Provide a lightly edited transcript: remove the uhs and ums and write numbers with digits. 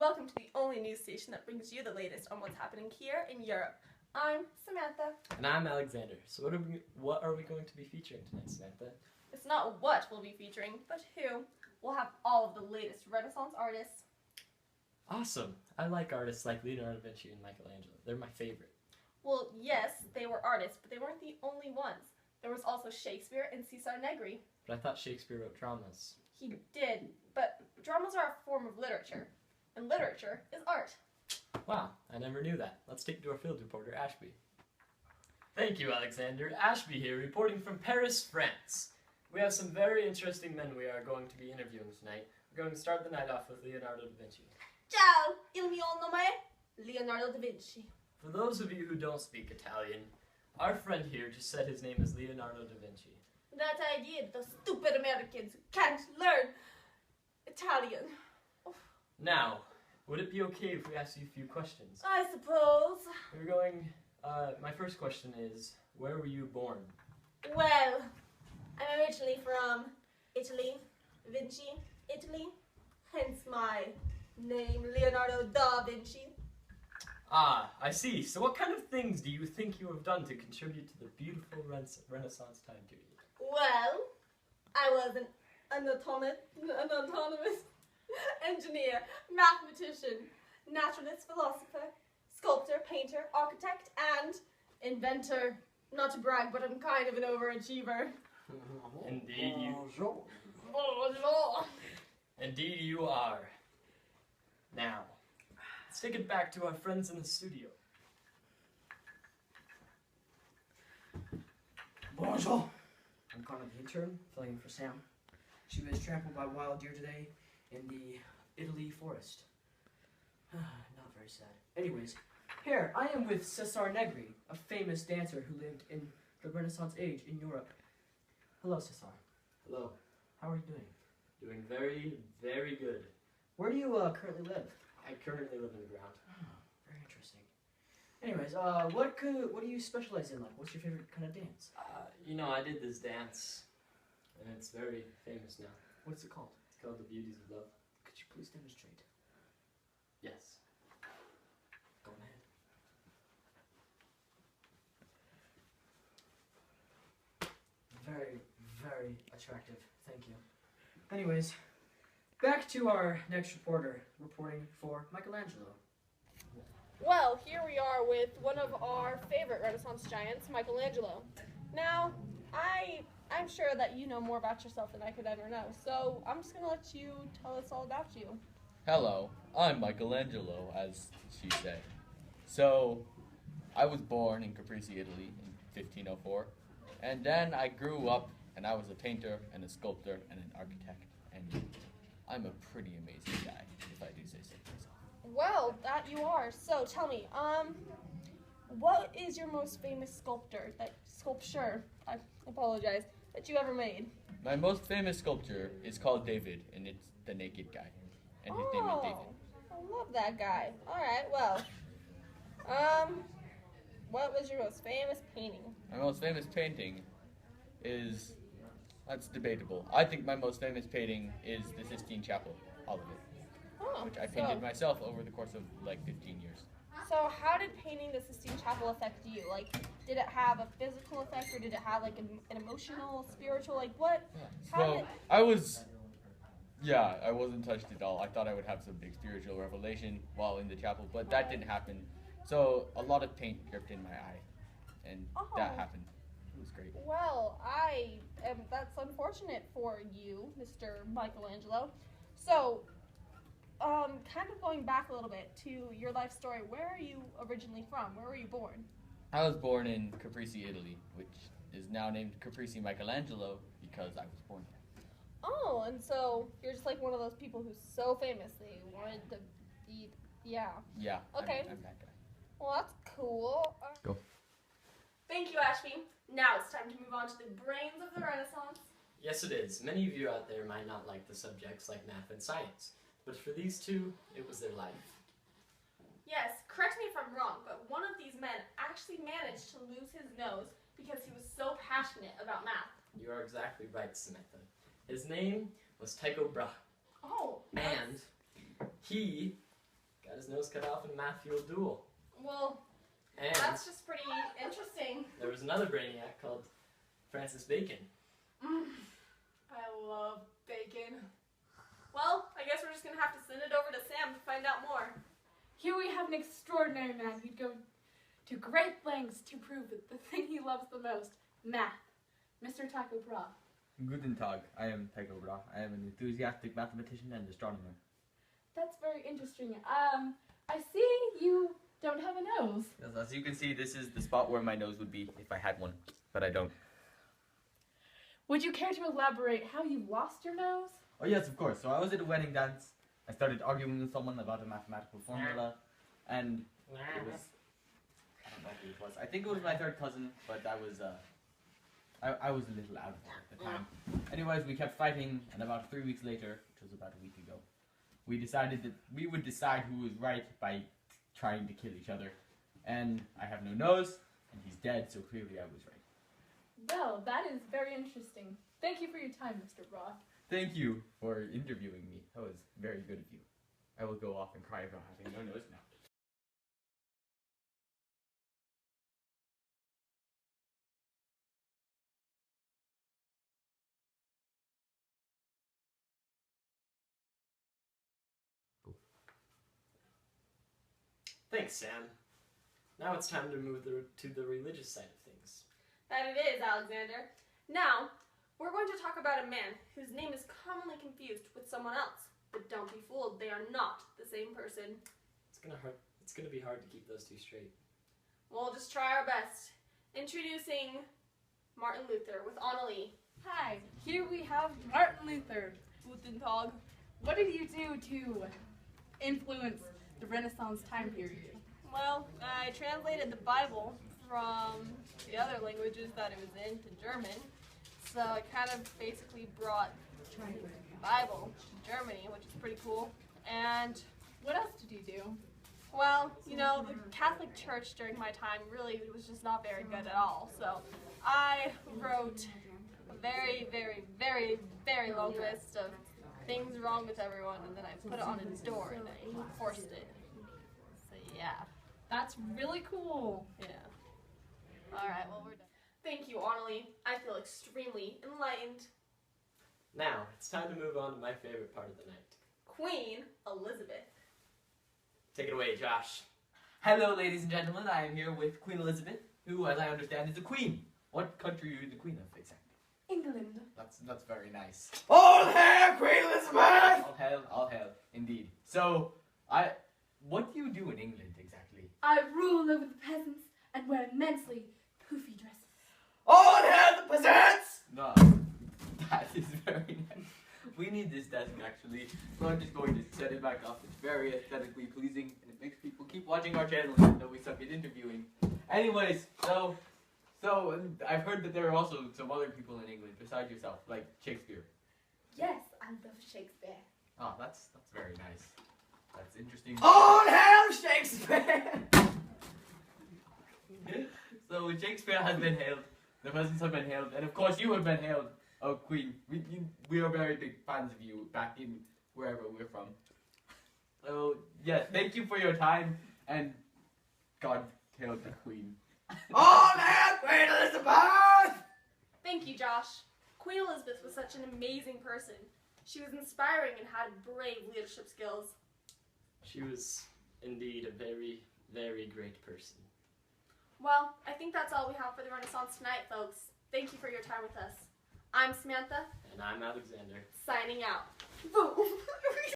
Welcome to the only news station that brings you the latest on what's happening here in Europe. I'm Samantha. And I'm Alexander. So what are we going to be featuring tonight, Samantha? It's not what we'll be featuring, but who. We'll have all of the latest Renaissance artists. Awesome. I like artists like Leonardo da Vinci and Michelangelo. They're my favorite. Well, yes, they were artists, but they weren't the only ones. There was also Shakespeare and Cesar Negri. But I thought Shakespeare wrote dramas. He did, but dramas are a form of literature, and literature is art. Wow, I never knew that. Let's take it to our field reporter, Ashby. Thank you, Alexander. Ashby here, reporting from Paris, France. We have some very interesting men we are going to be interviewing tonight. We're going to start the night off with Leonardo da Vinci. Ciao, il mio nome è Leonardo da Vinci. For those of you who don't speak Italian, our friend here just said his name is Leonardo da Vinci. That I did, the stupid Americans who can't learn Italian. Now, would it be okay if we ask you a few questions? I suppose. We're going, my first question is, where were you born? Well, I'm originally from Italy, Vinci, Italy, hence my name, Leonardo da Vinci. Ah, I see. So what kind of things do you think you have done to contribute to the beautiful Renaissance time period? Well, I was an autonomous engineer, mathematician, naturalist, philosopher, sculptor, painter, architect, and inventor. Not to brag, but I'm kind of an overachiever. Indeed you. Bonjour. Indeed you are. Now, let's take it back to our friends in the studio. Bonjour. I'm Connor the intern, filling in for Sam. She was trampled by wild deer today in the Italy forest. Not very sad. Anyways, here, I am with Cesar Negri, a famous dancer who lived in the Renaissance age in Europe. Hello, Cesar. Hello. How are you doing? Doing very, very good. Where do you currently live? I currently live in the ground. Very interesting. Anyways, what do you specialize in? Like, what's your favorite kind of dance? You know, I did this dance, and it's very famous now. What's it called? It's called The Beauties of Love. Could you please demonstrate? Yes. Go ahead. Very, very attractive. Thank you. Anyways, back to our next reporter, reporting for Michelangelo. Well, here we are with one of our favorite Renaissance giants, Michelangelo. Now, I'm sure that you know more about yourself than I could ever know, so I'm just going to let you tell us all about you. Hello, I'm Michelangelo, as she said. So, I was born in Caprese, Italy in 1504, and then I grew up and I was a painter and a sculptor and an architect, and I'm a pretty amazing guy, if I do say so myself. Well, that you are. So tell me, what is your most famous sculpture, I apologize, that you ever made? My most famous sculpture is called David, and it's the naked guy, and his name is David. I love that guy. Alright, well, what was your most famous painting? My most famous painting is, that's debatable. I think my most famous painting is the Sistine Chapel, all of it. Oh, Which I painted myself over the course of like 15 years. So how did painting the Sistine Chapel affect you? Like, did it have a physical effect, or did it have like an emotional, spiritual, like what? So I wasn't touched at all. I thought I would have some big spiritual revelation while in the chapel, but that didn't happen. So a lot of paint dripped in my eye, and that happened. It was great. Well, that's unfortunate for you, Mr. Michelangelo. So, kind of going back a little bit to your life story, where are you originally from? Where were you born? I was born in Caprese, Italy, which is now named Caprese Michelangelo because I was born there. Oh, and so you're just like one of those people who's so famous they wanted to be, yeah. Yeah, Okay. I'm that guy. Well, that's cool. Go. Thank you, Ashby. Now it's time to move on to the brains of the Renaissance. Yes, it is. Many of you out there might not like the subjects like math and science, but for these two, it was their life. Yes, correct me if I'm wrong, but one of these men actually managed to lose his nose because he was so passionate about math. You are exactly right, Samantha. His name was Tycho Brahe. Oh. And he got his nose cut off in a math-fueled duel. Well, And that's just pretty interesting. there was another brainiac called Francis Bacon. I love bacon. Well, I guess we're just going to have to send it over to Sam to find out more. Here we have an extraordinary man who'd go to great lengths to prove that the thing he loves the most, math. Mr. Tycho Brahe. Guten Tag, I am Tycho Brahe. I am an enthusiastic mathematician and astronomer. That's very interesting. I see you don't have a nose. Yes, as you can see, this is the spot where my nose would be if I had one, but I don't. Would you care to elaborate how you lost your nose? Oh yes, of course. So I was at a wedding dance. I started arguing with someone about a mathematical formula, and it was, I don't know who it was. I think it was my third cousin, but I was a little out of it at the time. Anyways, we kept fighting, and about 3 weeks later, which was about a week ago, we decided that we would decide who was right by trying to kill each other. And I have no nose, and he's dead, so clearly I was right. Well, that is very interesting. Thank you for your time, Mr. Brahe. Thank you for interviewing me. That was very good of you. I will go off and cry about having no nose now. Thanks, Sam. Now it's time to move to the religious side of things. That it is, Alexander. Now, we're going to talk about a man whose name is commonly confused with someone else. But don't be fooled, they are not the same person. It's gonna be hard to keep those two straight. We'll just try our best. Introducing Martin Luther with Annalie. Hi, here we have Martin Luther. Guten Tag. What did you do to influence the Renaissance time period? Well, I translated the Bible from the other languages that it was in to German. So I kind of basically brought the Bible to Germany, which is pretty cool. And, What else did you do? well, you know, the Catholic Church during my time really was just not very good at all. So I wrote a very, very, very, very long list of things wrong with everyone, and then I put it on a door and I enforced it. So yeah. That's really cool. Yeah. Alright, well, we're done. Thank you, Annalie. I feel extremely enlightened. Now, it's time to move on to my favorite part of the night. Queen Elizabeth. Take it away, Josh. Hello, ladies and gentlemen. I am here with Queen Elizabeth, who, as I understand, is a queen. What country are you the queen of, exactly? England. That's very nice. All hail Queen Elizabeth! All hail, indeed. So, what do you do in England, exactly? I rule over the peasants and wear immensely poofy dresses. All hail the peasants! No, that is very nice. We need this desk, actually, so I'm just going to set it back up. It's very aesthetically pleasing, and it makes people keep watching our channel even though we suck at interviewing. Anyways, so I've heard that there are also some other people in England besides yourself, like Shakespeare. Yes, I love Shakespeare. Oh, that's very nice. That's interesting. All hail Shakespeare! So Shakespeare has been hailed, the peasants have been hailed, and of course you have been hailed, oh Queen. We are very big fans of you back in wherever we're from. So yes, thank you for your time, and God hail the Queen. All hail Queen Elizabeth! Thank you, Josh. Queen Elizabeth was such an amazing person. She was inspiring and had brave leadership skills. She was indeed a very, very great person. Well, I think that's all we have for the Renaissance tonight, folks. Thank you for your time with us. I'm Samantha, And I'm Alexander. signing out. Boom!